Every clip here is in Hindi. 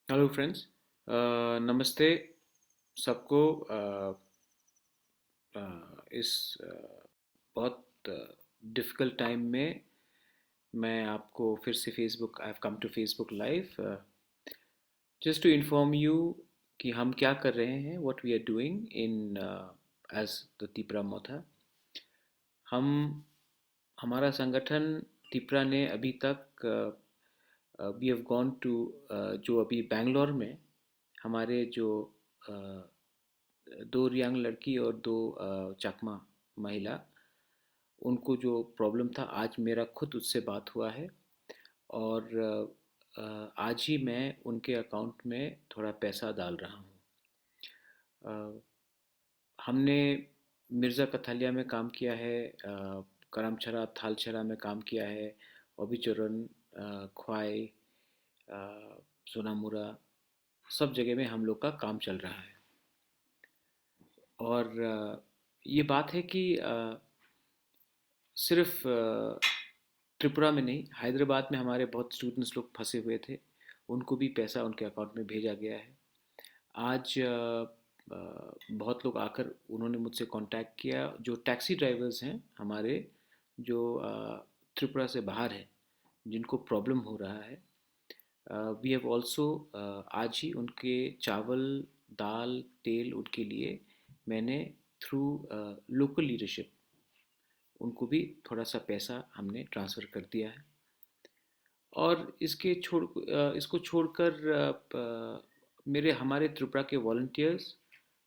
Hello friends. नमस्ते सबको। इस बहुत डिफ़िकल्ट टाइम में मैं आपको फिर से Facebook I have come to Facebook live just to inform you कि हम क्या कर रहे हैं, what we are doing in as the Tipra Motha. हम हमारा संगठन तिपरा ने अभी तक वी हैव गॉन टू जो अभी बेंगलोर में हमारे जो अ, दो रियांग लड़की और दो चकमा महिला, उनको जो प्रॉब्लम था, आज मेरा खुद उससे बात हुआ है। और आज ही मैं उनके अकाउंट में थोड़ा पैसा डाल रहा हूँ। अ, हमने मिर्ज़ा कथालिया में काम किया है, करमछरा थालछरा में काम किया है, ओबिचुरन, ख्वाई, अ, सोनामुरा, सब जगह में हम लोग का काम चल रहा है। और ये बात है कि सिर्फ त्रिपुरा में नहीं, हैदराबाद में हमारे बहुत स्टूडेंट्स लोग फंसे हुए थे, उनको भी पैसा उनके अकाउंट में भेजा गया है। आज बहुत लोग आकर उन्होंने मुझसे कांटेक्ट किया, जो टैक्सी ड्राइवर्स हैं हमारे, जो त्रिपुरा से बाहर हैं, जिनको प्रॉब्लम हो रहा है। वी हैव ऑल्सो आज ही उनके चावल, दाल, तेल उनके लिए मैंने थ्रू लोकल लीडरशिप उनको भी थोड़ा सा पैसा हमने ट्रांसफ़र कर दिया है। और इसको छोड़कर मेरे हमारे त्रिपुरा के वॉलंटियर्स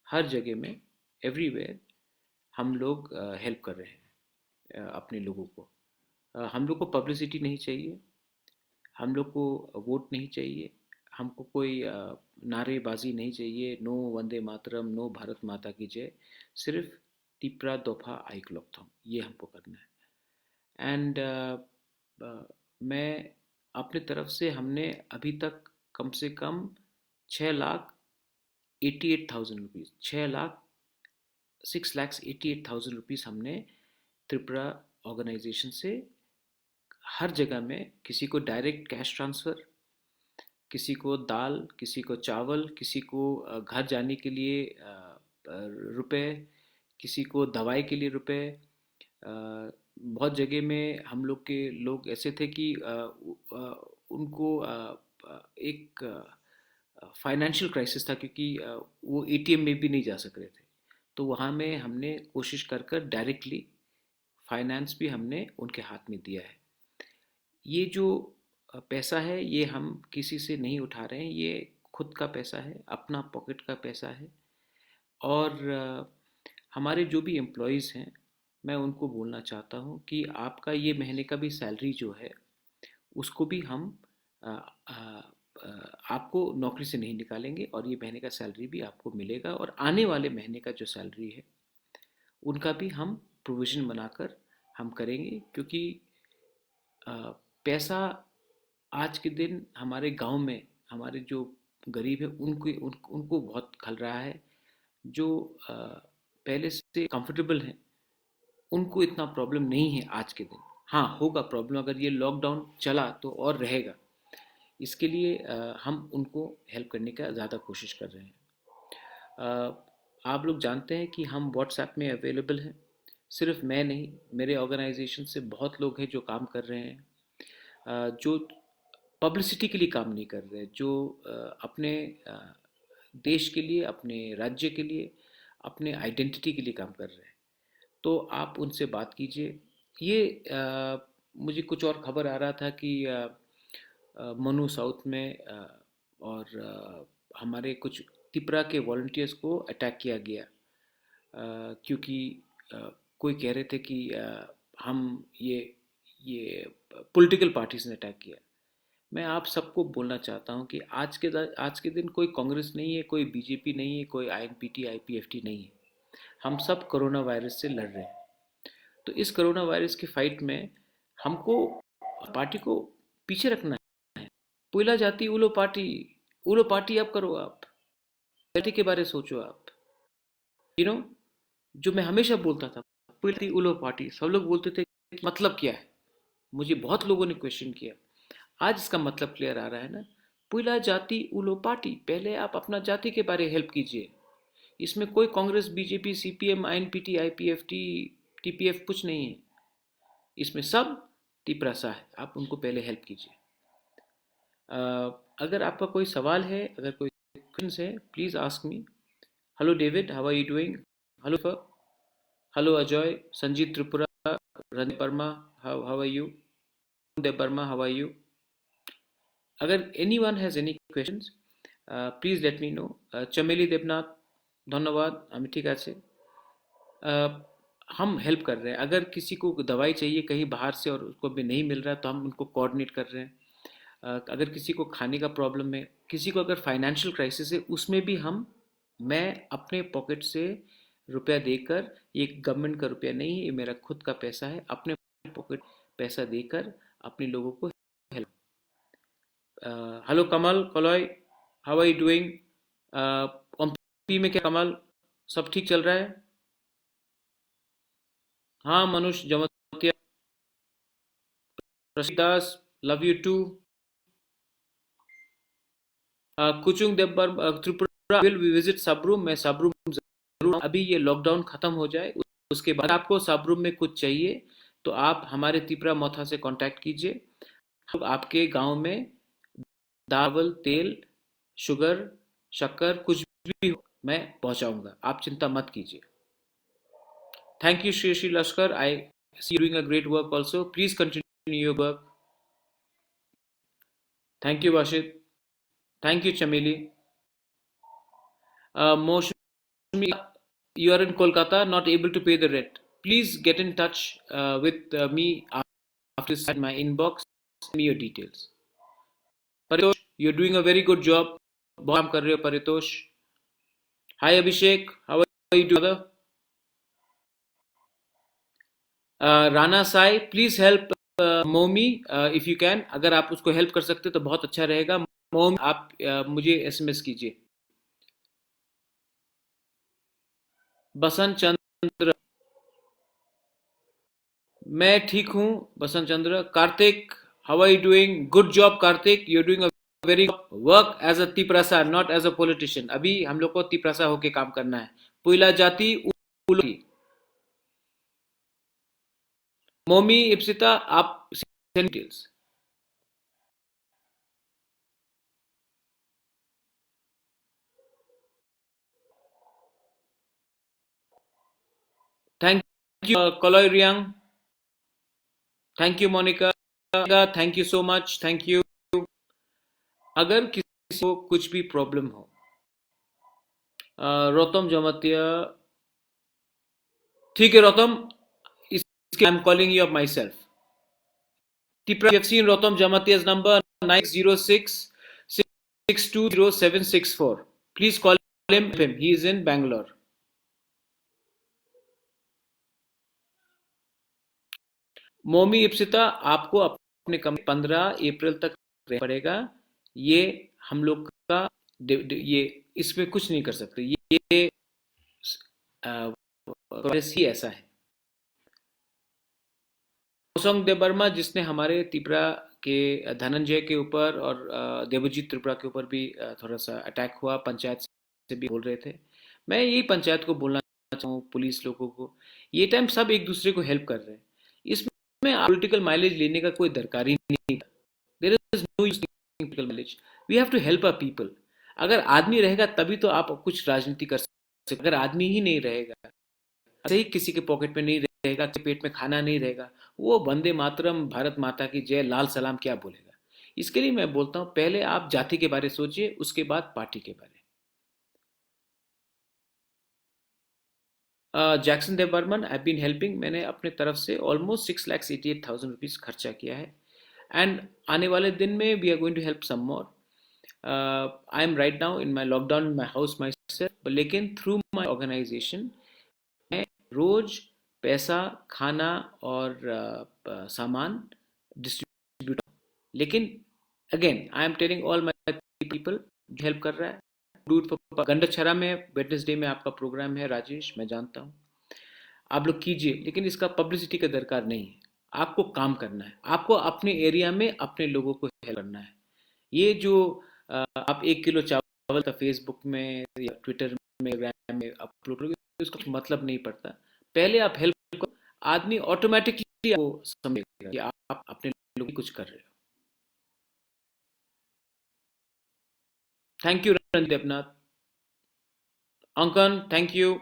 हर जगह में, एवरीवेयर, हम लोग हेल्प कर रहे हैं अपने लोगों को। हम लोग को पब्लिसिटी नहीं चाहिए, हम लोग को वोट नहीं चाहिए, हमको कोई नारेबाजी नहीं चाहिए, नो वंदे मातरम, नो भारत माता की जय। सिर्फ तिपरा दोफा आइक लोकथम, ये हमको करना है। एंड मैं अपने तरफ से, हमने अभी तक कम से कम 6,88,000 रुपीज़, 6,88,000 रुपीज़ हमने त्रिपुरा ऑर्गेनाइजेशन से हर जगह में, किसी को डायरेक्ट कैश ट्रांसफ़र, किसी को दाल, किसी को चावल, किसी को घर जाने के लिए रुपए, किसी को दवाई के लिए रुपए। बहुत जगह में हम लोग के लोग ऐसे थे कि उनको एक फाइनेंशियल क्राइसिस था, क्योंकि वो एटीएम में भी नहीं जा सक रहे थे। तो वहाँ में हमने कोशिश कर कर डायरेक्टली फाइनेंस भी हमने उनके हाथ में दिया है। ये जो पैसा है, ये हम किसी से नहीं उठा रहे हैं, ये खुद का पैसा है, अपना पॉकेट का पैसा है। और हमारे जो भी एम्प्लॉयज़ हैं, मैं उनको बोलना चाहता हूँ कि आपका ये महीने का भी सैलरी जो है, उसको भी हम अ, अ, आपको नौकरी से नहीं निकालेंगे, और ये महीने का सैलरी भी आपको मिलेगा। और आने वाले महीने का जो सैलरी है, उनका भी हम प्रोविज़न बनाकर हम करेंगे। क्योंकि अ, पैसा आज के दिन हमारे गांव में, हमारे जो गरीब है, उनको बहुत खल रहा है। जो पहले से कंफर्टेबल हैं, उनको इतना प्रॉब्लम नहीं है आज के दिन। हाँ, होगा प्रॉब्लम, अगर ये लॉकडाउन चला तो और रहेगा। इसके लिए हम उनको हेल्प करने का ज़्यादा कोशिश कर रहे हैं। आप लोग जानते हैं कि हम व्हाट्सएप में अवेलेबल हैं। सिर्फ मैं नहीं, मेरे ऑर्गेनाइजेशन से बहुत लोग हैं जो काम कर रहे हैं, जो पब्लिसिटी के लिए काम नहीं कर रहे, जो अपने देश के लिए, अपने राज्य के लिए, अपने आइडेंटिटी के लिए काम कर रहे हैं। तो आप उनसे बात कीजिए। ये मुझे कुछ और खबर आ रहा था कि मनु साउथ में और हमारे कुछ तिपरा के वॉलंटियर्स को अटैक किया गया, क्योंकि कोई कह रहे थे कि हम ये पॉलिटिकल पार्टीज ने अटैक किया। मैं आप सबको बोलना चाहता हूँ कि आज के दिन कोई कांग्रेस नहीं है, कोई बीजेपी नहीं है, कोई आईएनपीटी आईपीएफटी नहीं है। हम सब कोरोना वायरस से लड़ रहे हैं। तो इस कोरोना वायरस की फाइट में हमको पार्टी को पीछे रखना है। पुइला जाति उलो पार्टी अब करो, आप पार्टी के बारे में सोचो आप। यू नो, जो मैं हमेशा बोलता था, पुइला उलो पार्टी, सब लोग बोलते थे कि मतलब क्या है। मुझे बहुत लोगों ने क्वेश्चन किया। आज इसका मतलब क्लियर आ रहा है ना। पुइला जाति उलो पार्टी, पहले आप अपना जाति के बारे हेल्प कीजिए। इसमें कोई Congress, BJP, CPM, INPT, IPFT, TPF कुछ नहीं है। इसमें सब तिपरासा है, आप उनको पहले हेल्प कीजिए। अगर आपका कोई सवाल है, अगर कोई क्वेश्चन है, please ask me. Hello David, how are you doing? Hello hello Ajay, Sanjit Tripura, Ranjit Verma, how are you? Dev Verma, how are you? अगर anyone has any questions please let me know. Chameli Debnath, धन्यवाद, আমি ঠিক আছে। हम हेल्प कर रहे हैं। अगर किसी को दवाई चाहिए कहीं बाहर से और उसको भी नहीं मिल रहा है तो हम उनको कोऑर्डिनेट कर रहे हैं। अगर किसी को खाने का प्रॉब्लम है, किसी को अगर फाइनेंशियल क्राइसिस है, उसमें भी मैं अपने पॉकेट से रुपया देकर, ये गवर्नमेंट का रुपया नहीं है, ये मेरा खुद का पैसा है, अपने पॉकेट पैसा देकर अपने लोगों को help. Hello Kamal Kaloi, how are you doing? MP में क्या कमल, सब ठीक चल रहा है? हाँ Manush Jamatia, Rashid Das, love you too. Kuchung Debbar, Tripura will visit Sabroom, मैं सबरूम जरूर, अभी ये लॉकडाउन खत्म हो जाए उसके बाद आपको सबरूम में कुछ चाहिए तो आप हमारे त्रिपुरा मोथा से कांटेक्ट कीजिए। अब आपके गांव में दावल, तेल, शुगर, शक्कर कुछ भी हो मैं पहुंचाऊंगा, आप चिंता मत कीजिए। Thank you Shri Shri Laskar, I see doing a great work also, please continue your work. Thank you Washid, thank you Chameli. Mosmi, you are in Kolkata, not able to pay the rent. Please get in touch with me after this in my inbox. Send me your details. Paritosh, you're doing a very good job. बहुत काम कर रहे हो Paritosh. Hi Abhishek, how are you doing? Rana Sai, please help Momi if you can. अगर आप उसको हेल्प कर सकते तो बहुत अच्छा रहेगा। मोमी, आप मुझे एसएमएस कीजिए। बसंत चंद्र, मैं ठीक हूँ Basant Chandra. Kartik, how are you doing? Good job Kartik, you are doing a very work as a Tiprasa, not as a politician. अभी हम लोग को तिपरासा होके काम करना है। पुइला जाति उलूकी। मोमी इप्सिता, आप details. Thank you Kaloi Reang, thank you Monica, thank you so much, thank you. अगर किसी को कुछ भी प्रॉब्लम हो, रोतम जमतिया, ठीक है रोतम, इसके I am calling you up my self. Tipra, you have seen Rotam Jamatia's number 906-620-764. Please call him. He is in Bangalore. मोमी इप्सिता, आपको अपने कमरे 15 अप्रैल तक रहना पड़ेगा। ये हम लोग का ये इसमें कुछ नहीं कर सकते, ये ही ऐसा है। कोसोंग देवर्मा, जिसने हमारे त्रिपुरा के धनंजय के ऊपर और देवजीत त्रिपुरा के ऊपर भी थोड़ा सा अटैक हुआ, पंचायत से भी बोल रहे थे। मैं यही पंचायत को बोलना चाहता हूँ, पुलिस लोगों को, ये टाइम सब एक दूसरे को हेल्प कर रहे हैं। इसमें पॉलिटिकल माइलेज लेने का कोई दरकार ही नहीं। There is no use political mileage, we have to help a people. अगर आदमी रहेगा तभी तो आप कुछ राजनीति कर सकते। अगर आदमी ही नहीं रहेगा, सही किसी के पॉकेट में नहीं रहेगा, पेट में खाना नहीं रहेगा, वो वंदे मातरम, भारत माता की जय, लाल सलाम क्या बोलेगा? इसके लिए मैं बोलता हूं, पहले आप जाति के बारे सोचिए, उसके बाद पार्टी के बारे। Jackson Dev Barman, I been helping, मैंने अपने तरफ से ऑलमोस्ट 6,88,000 रुपीज खर्चा किया है। एंड आने वाले दिन में we are going to help some more. I am right now in my lockdown in my house myself, लेकिन थ्रू माई ऑर्गेनाइजेशन मैं रोज पैसा, खाना और सामान डिस्ट्रीब्यूट। लेकिन again I am telling all my people जो हेल्प कर रहा है, डू फॉर गंडछरा में वेडनेसडे में आपका प्रोग्राम है राजेश, मैं जानता हूँ, आप लोग कीजिए, लेकिन इसका पब्लिसिटी का दरकार नहीं है। आपको काम करना है, आपको अपने एरिया में अपने लोगों को हेल्प करना है। ये जो आप 1 किलो चावल का फेसबुक में या ट्विटर में इंस्टाग्राम में अपलोड करोगे तो इसका कुछ मतलब नहीं पड़ता। पहले आप हेल्प करो, आदमी ऑटोमेटिकली आपको समझेगा कि आप अपने लोग की कुछ कर रहे हो। Thank you Ranjan Debnath. Ankan thank you.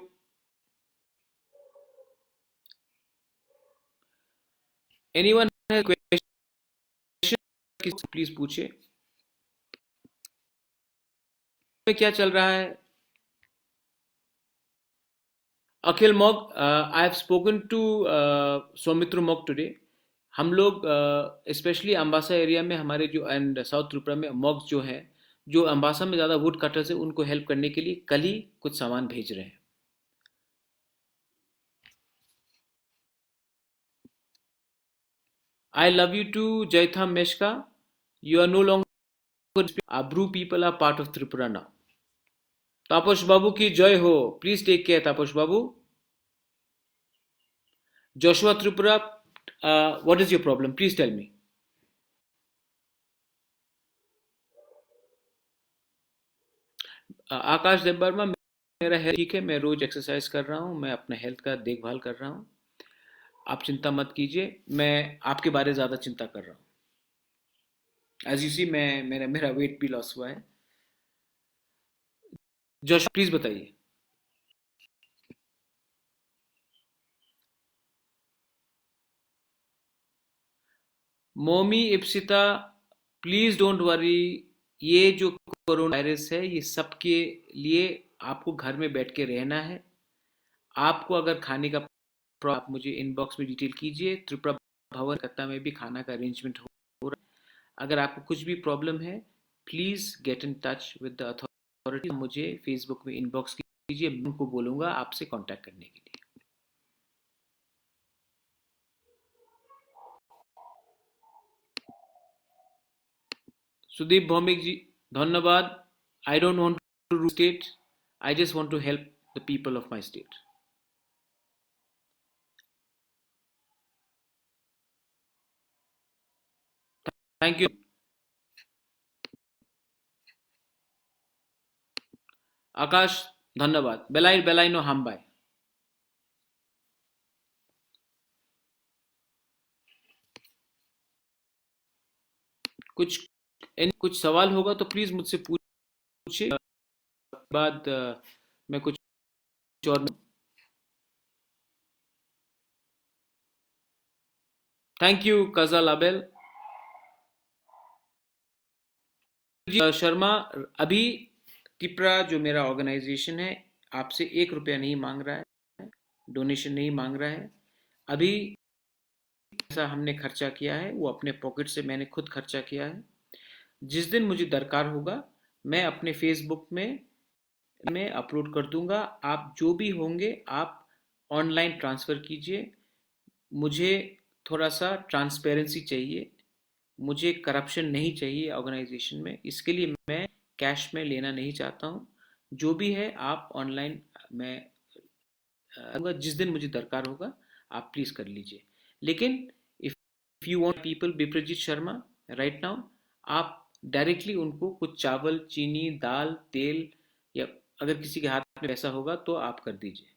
Anyone has question please पूछिए। में क्या चल रहा है? Akhil Mog, I have spoken to Soumitra Mog today. हम लोग स्पेशली अम्बासा एरिया में हमारे जो एंड साउथ त्रिपुरा में मॉग्स जो हैं, जो अम्बासा में ज़्यादा वुड कटर्स है, उनको हेल्प करने के लिए कल ही कुछ सामान भेज रहे हैं। I love you too Jayatha Meshka. You are no longer Bru people are part of Tripura now. Tapas Babu की जय हो। Please take care Tapas Babu. Joshua Tripura, what is your problem, please tell me. Akash Dev Verma, मेरा हेल्थ ठीक है, मैं रोज एक्सरसाइज कर रहा हूँ, मैं अपने हेल्थ का देखभाल कर रहा हूँ। आप चिंता मत कीजिए, मैं आपके बारे में ज़्यादा चिंता कर रहा हूँ। एज यू सी, मैं मेरा मेरा वेट भी लॉस हुआ है। जोश प्लीज बताइए। मोमी इप्सिता, प्लीज डोंट वरी। ये जो कोरोना वायरस है, ये सबके लिए आपको घर में बैठ के रहना है। आपको अगर खाने का आप मुझे इनबॉक्स में डिटेल कीजिए। त्रिपुरा भवन कत्ता में भी खाना का अरेंजमेंट हो रहा है। अगर आपको कुछ भी प्रॉब्लम है, please get in touch with the authority. मुझे फेसबुक में इनबॉक्स कीजिए, मैं उनको बोलूँगा आपसे कांटेक्ट करने के लिए। सुदीप भौमिक जी, धन्यवाद। I don't want to rule state, I just want to help the people of my state. Thank you. Akash, धन्यवाद। बेलाई बेलाई नो हम बाय। कुछ कुछ सवाल होगा तो प्लीज़ मुझसे पूछिए। बाद मैं कुछ और। थैंक यू कज़ा लाबेल जी। शर्मा, अभी तिपरा जो मेरा ऑर्गेनाइजेशन है, आपसे 1 रुपया नहीं मांग रहा है, डोनेशन नहीं मांग रहा है। अभी ऐसा हमने खर्चा किया है वो अपने पॉकेट से मैंने खुद खर्चा किया है। जिस दिन मुझे दरकार होगा, मैं अपने फेसबुक में अपलोड कर दूंगा। आप जो भी होंगे आप ऑनलाइन ट्रांसफ़र कीजिए। मुझे थोड़ा सा ट्रांसपेरेंसी चाहिए, मुझे करप्शन नहीं चाहिए ऑर्गेनाइजेशन में। इसके लिए मैं कैश में लेना नहीं चाहता हूँ। जो भी है आप ऑनलाइन, मैं जिस दिन मुझे दरकार होगा आप प्लीज़ कर लीजिए। लेकिन if you want people Biprajit Sharma right now, आप डायरेक्टली उनको कुछ चावल, चीनी, दाल, तेल, या अगर किसी के हाथ में पैसा होगा तो आप कर दीजिए।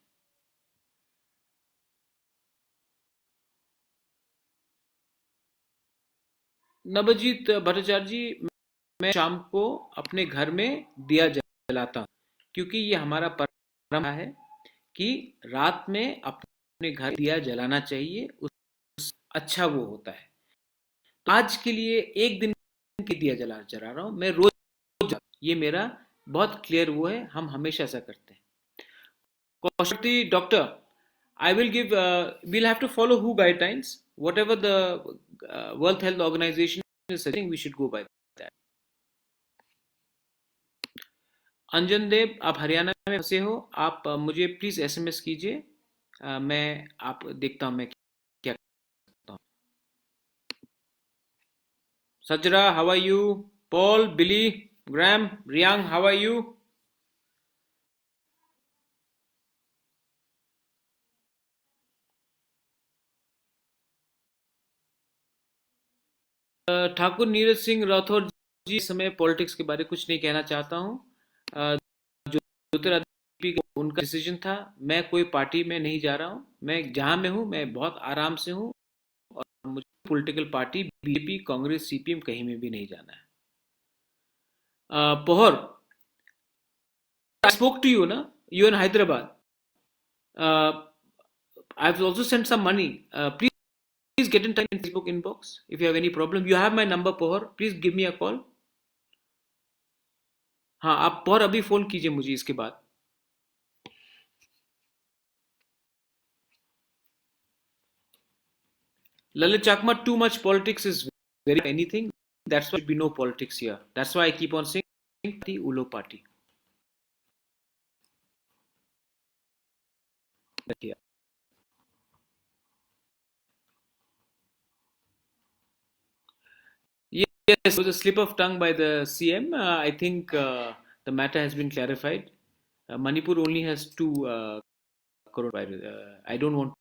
नवजीत भट्टाचार्य जी, मैं शाम को अपने घर में दिया जलाता हूँ, क्योंकि ये हमारा परंपरा है कि रात में अपने घर दिया जलाना चाहिए। उस अच्छा वो होता है। तो आज के लिए एक दिन के दिया जला रहा हूँ मैं रोज। ये मेरा बहुत क्लियर वो है, हम हमेशा ऐसा करते हैं। कौशल्य doctor, I will give, we'll have to follow WHO guidelines. Whatever the World Health Organization is suggesting, we should go by that. अंजन देव, आप हरियाणा में फंसे हो, आप मुझे प्लीज़ एसएमएस कीजिए। मैं आप देखता हूँ मैं क्या करता हूँ। Sajra, how are you? Paul, Billy, Graham, Reang, how are you? Thakur Neeraj Singh Rathore ji इस समय पॉलिटिक्स के बारे में कुछ नहीं कहना चाहता हूँ। अ, जो ज्योतिरादित्य को उनका डिसीजन था, मैं कोई पार्टी में नहीं जा रहा हूँ, मैं जहाँ मैं हूँ मैं बहुत आराम से हूँ। और मुझे political party BJP Congress CPM कहीं में भी नहीं जाना है। पोहर, आई स्पोक टू यू ना, you in Hyderabad. I have also send some money. Please get in touch in Facebook inbox if you have any problem. You have my number, Pohar. Please give me a call. हाँ, आप पोहर अभी फोन कीजिए मुझे इसके बाद। Lalit Chakma, too much politics is very anything. That's why there should be no politics here. That's why I keep on saying the Ulo party. Yeah. Yes, it was a slip of tongue by the CM. I think the matter has been clarified. Manipur only has two coronavirus. I don't want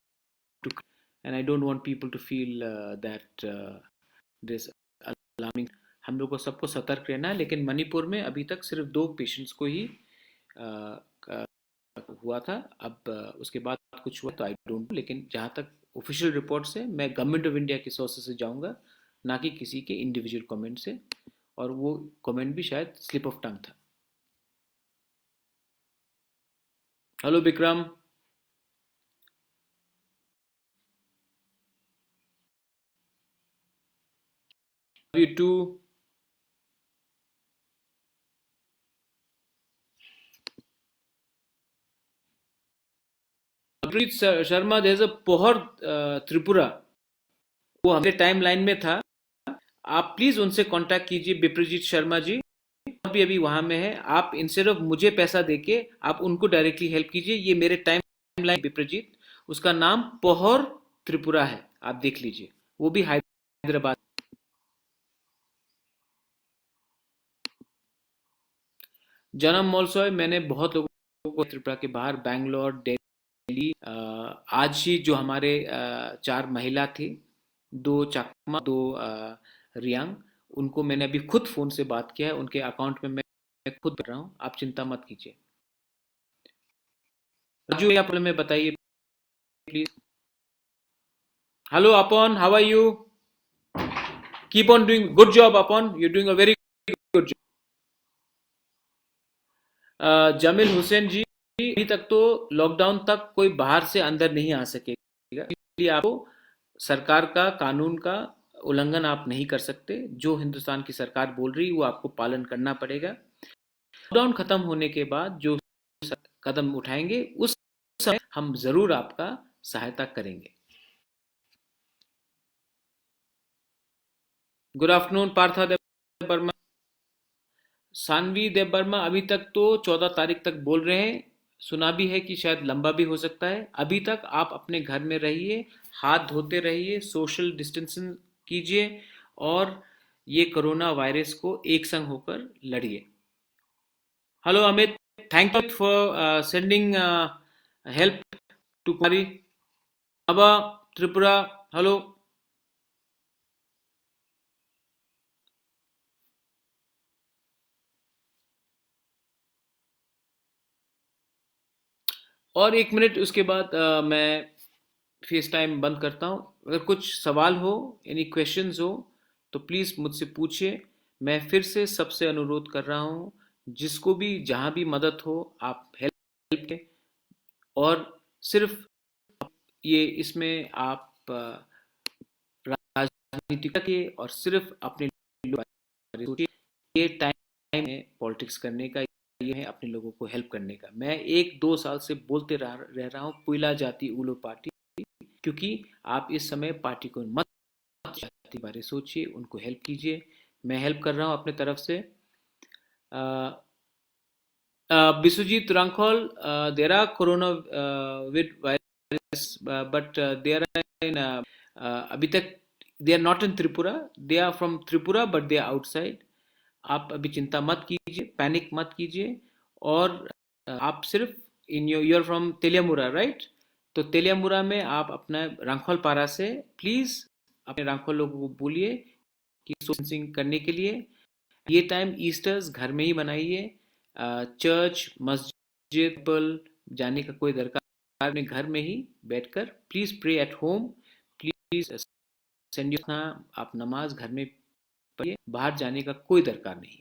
to, and I don't want people to feel that this alarming. हम लोग को सबको सतर्क रहना है, लेकिन मणिपुर में अभी तक सिर्फ 2 पेशेंट्स को ही अ, हुआ था। अब उसके बाद कुछ हुआ तो आई डोंट, लेकिन जहाँ तक ऑफिशियल रिपोर्ट से मैं गवर्नमेंट ऑफ इंडिया के सोर्सेज से जाऊंगा, ना कि किसी के इंडिविजुअल कमेंट से। और वो कमेंट भी शायद स्लिप ऑफ टंग था। Hello Vikram. You too. Sharma, there is a पोहर त्रिपुरा, वो हमारे टाइम लाइन में था। आप प्लीज उनसे कांटेक्ट कीजिए, विप्रजीत शर्मा जी। भी अभी वहां में है। आप इंस्टेड ऑफ मुझे पैसा देके आप उनको डायरेक्टली हेल्प कीजिए। ये मेरे टाइम लाइन विप्रजीत, उसका नाम पोहर त्रिपुरा है, आप देख लीजिए। वो भी हैदराबाद। जन्म महोत्सव मैंने बहुत लोगों को त्रिपुरा के बाहर, बैंगलोर, दिल्ली, आज ही जो हमारे 4 महिला थी, 2 चकमा, 2 रियांग, उनको मैंने अभी खुद फोन से बात किया है। उनके अकाउंट में मैं खुद कर रहा हूँ, आप चिंता मत कीजिए। राजू, क्या प्रॉब्लम है बताइए please. Hello Apon, how are you? Keep on doing good job Apon, you doing a very good job. Jamil Hussain ji, अभी तक तो लॉकडाउन तक कोई बाहर से अंदर नहीं आ सकेगा, इसलिए आपको सरकार का कानून का उल्लंघन आप नहीं कर सकते। जो हिंदुस्तान की सरकार बोल रही है वो आपको पालन करना पड़ेगा। लॉकडाउन खत्म होने के बाद जो कदम उठाएंगे उस समय हम जरूर आपका सहायता करेंगे। गुड आफ्टरनून पार्था देव वर्मा। सानवी देव वर्मा, अभी तक तो 14 तारीख तक बोल रहे हैं। सुना भी है कि शायद लंबा भी हो सकता है। अभी तक आप अपने घर में रहिए, हाथ धोते रहिए, सोशल डिस्टेंसिंग कीजिए, और ये कोरोना वायरस को एक संग होकर लड़िए। Hello Amit, thank you for sending help to Kumari. अब त्रिपुरा, हेलो। और 1 मिनट उसके बाद मैं फेस टाइम बंद करता हूँ। अगर कुछ सवाल हो, यानी क्वेश्चंस हो, तो प्लीज़ मुझसे पूछिए। मैं फिर से सबसे अनुरोध कर रहा हूँ, जिसको भी जहाँ भी मदद हो आप हेल्प करें। और सिर्फ ये इसमें आप राजनीति के और सिर्फ अपने लोग, ये टाइम है पॉलिटिक्स करने का, ये है अपने लोगों को हेल्प करने का। मैं 1-2 साल से बोलते रह रहा हूँ पुइला जाति उलो पार्टी, क्योंकि आप इस समय पार्टी को मत जाति बारे सोचिए, उनको हेल्प कीजिए। मैं हेल्प कर रहा हूँ अपने तरफ से। Biswajit Rankhol, there are corona with virus, but there are in, अभी तक they are not in Tripura, they are from Tripura but they are outside. आप अभी चिंता मत कीजिए, पैनिक मत कीजिए। और आप सिर्फ in you're from Teliamura, right? तो तेलियामुरा में आप अपना रांखोल पारा से प्लीज अपने रांखोल लोगों को बोलिए कि सोशल डिस्टेंसिंग करने के लिए। ये टाइम ईस्टर्स घर में ही बनाइए। चर्च मस्जिद पर जाने का कोई दरकार, अपने घर में ही बैठकर please pray at home, please send you, आप नमाज घर में पढ़िए, बाहर जाने का कोई दरकार नहीं है।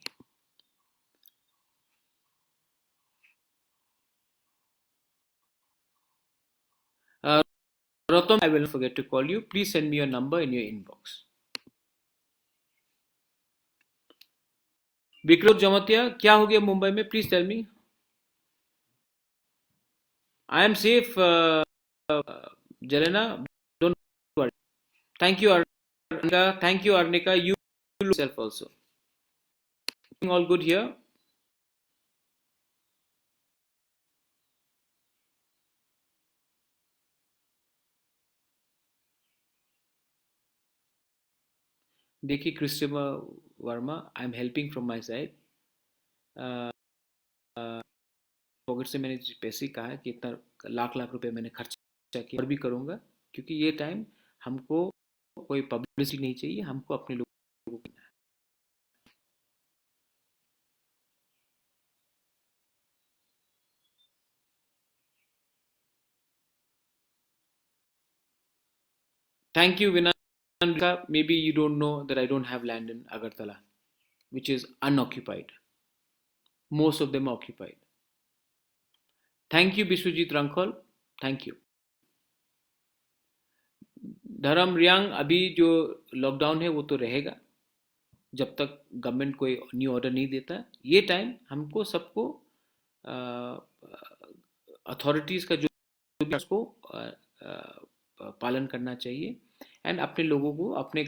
Rotom, I will not forget to call you. Please send me your number in your inbox. विक्रोध जमतिया, क्या हो गया मुंबई में? Please tell me. I am safe Jalena, don't worry. Thank you Arnika, thank you Arnika, you yourself also. All good here. देखिए Christopher Verma, I am helping from my side. Pocket से मैंने पैसे कहा कि इतना लाख लाख रुपए मैंने खर्चा किया और भी करूँगा, क्योंकि ये टाइम हमको कोई पब्लिसिटी नहीं चाहिए, हमको अपने लोगों को। Thank you, Vinandra. Maybe you don't know that I don't have land in Agartala, which is unoccupied. Most of them are occupied. Thank you, Biswajit Rankhol. Thank you. धर्म रियांग, अभी जो लॉकडाउन है वो तो रहेगा जब तक गवर्नमेंट कोई न्यू ऑर्डर नहीं देता। ये टाइम हमको सबको अथॉरिटीज़ का जो उसको पालन करना चाहिए, एंड अपने लोगों को अपने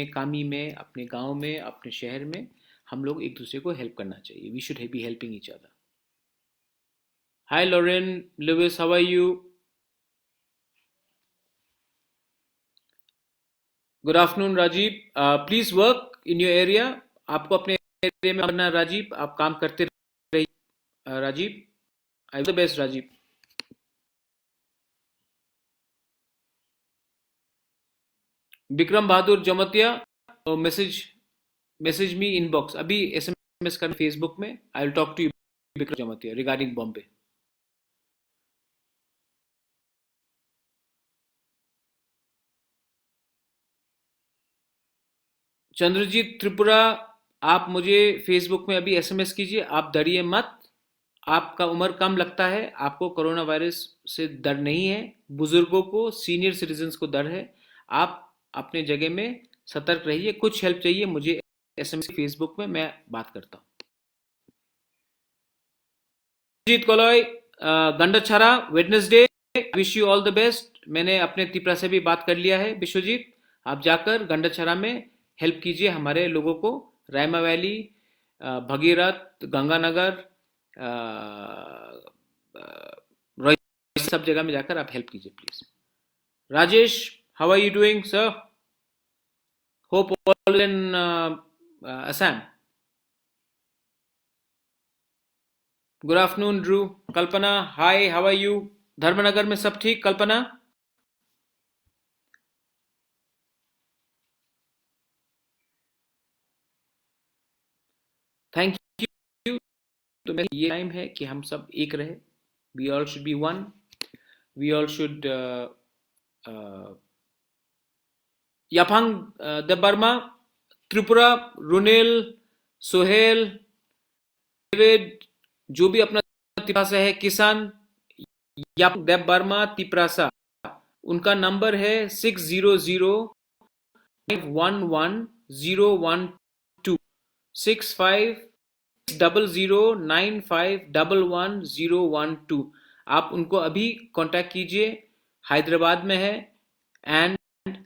कामी में, अपने गांव में, अपने शहर में हम लोग एक दूसरे को हेल्प करना चाहिए। We should be helping each other. Hi Lauren Louis, how are you? Good afternoon Rajiv, please work in your area. आपको अपने एरिया में करना राजीव, आप काम करते रहिए Rajiv. I the best Rajiv. Vikram Bahadur Jamatia, message me inbox, अभी SMS कर फेसबुक में। I will talk to you Vikram Jamatia regarding Bombay. Chandrajit Tripura, आप मुझे फेसबुक में अभी SMS कीजिए, आप डरिए मत। आपका उम्र कम लगता है, आपको कोरोना वायरस से डर नहीं है। बुजुर्गों को, सीनियर सिटीजन्स को डर है। आप अपने जगह में सतर्क रहिए। कुछ हेल्प चाहिए मुझे SMS फेसबुक में, मैं बात करता हूँ। Jeet Kaloi, Gandacherra Wednesday, wish you all the best. मैंने अपने तिपरा से भी बात कर लिया है। विश्वजीत, आप जाकर गंडछारा में हेल्प कीजिए हमारे लोगों को। रायमा वैली, भगीरथ, गंगानगर, सब जगह में जाकर आप हेल्प कीजिए please. Rajesh, how are you doing sir? Hope all in Assam. Good afternoon Drew. Kalpana, hi, how are you? Dharmanagar में सब ठीक कल्पना? Thank you. तो मेरा ये टाइम है कि हम सब एक रहे। We all should be one. We all should याफांग द बर्मा, त्रिपुरा, रुनेल, सोहेल, डेविड, जो भी अपना तिपासा है, किसान, याफांग देव बर्मा तिपरासा, उनका नंबर है 600911012, 650095111012। आप उनको अभी कांटेक्ट कीजिए। हैदराबाद में है, एंड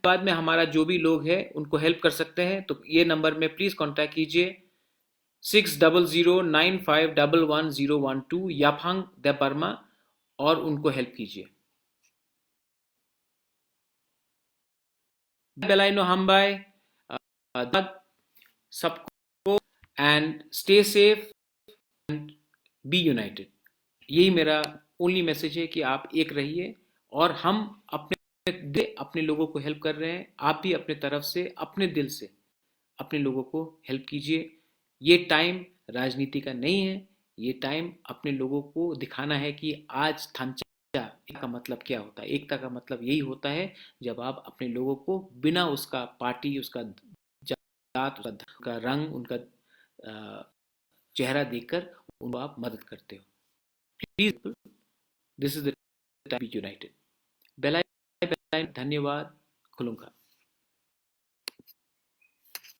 बाद में हमारा जो भी लोग हैं उनको हेल्प कर सकते हैं, तो ये नंबर में प्लीज कांटेक्ट कीजिए 60095111012, याफांग द बर्मा, और उनको हेल्प कीजिए। बेलाइनो हमबाई, सबको, and stay safe and be united. यही मेरा ओनली मैसेज है कि आप एक रहिए, और हम अपने लोगों को हेल्प कर रहे हैं। आप भी अपने तरफ से, अपने दिल से अपने लोगों को हेल्प कीजिए। ये टाइम राजनीति का नहीं है, ये टाइम अपने लोगों को दिखाना है कि आज थांचा का मतलब क्या होता है। एकता का मतलब यही होता है जब आप अपने लोगों को बिना उसका पार्टी, उसका जात, उसका रंग, उनका चेहरा देखकर उनको आप मदद करते हो। Please, this is the time be united. बेलाय, धन्यवाद। खुलूंगा।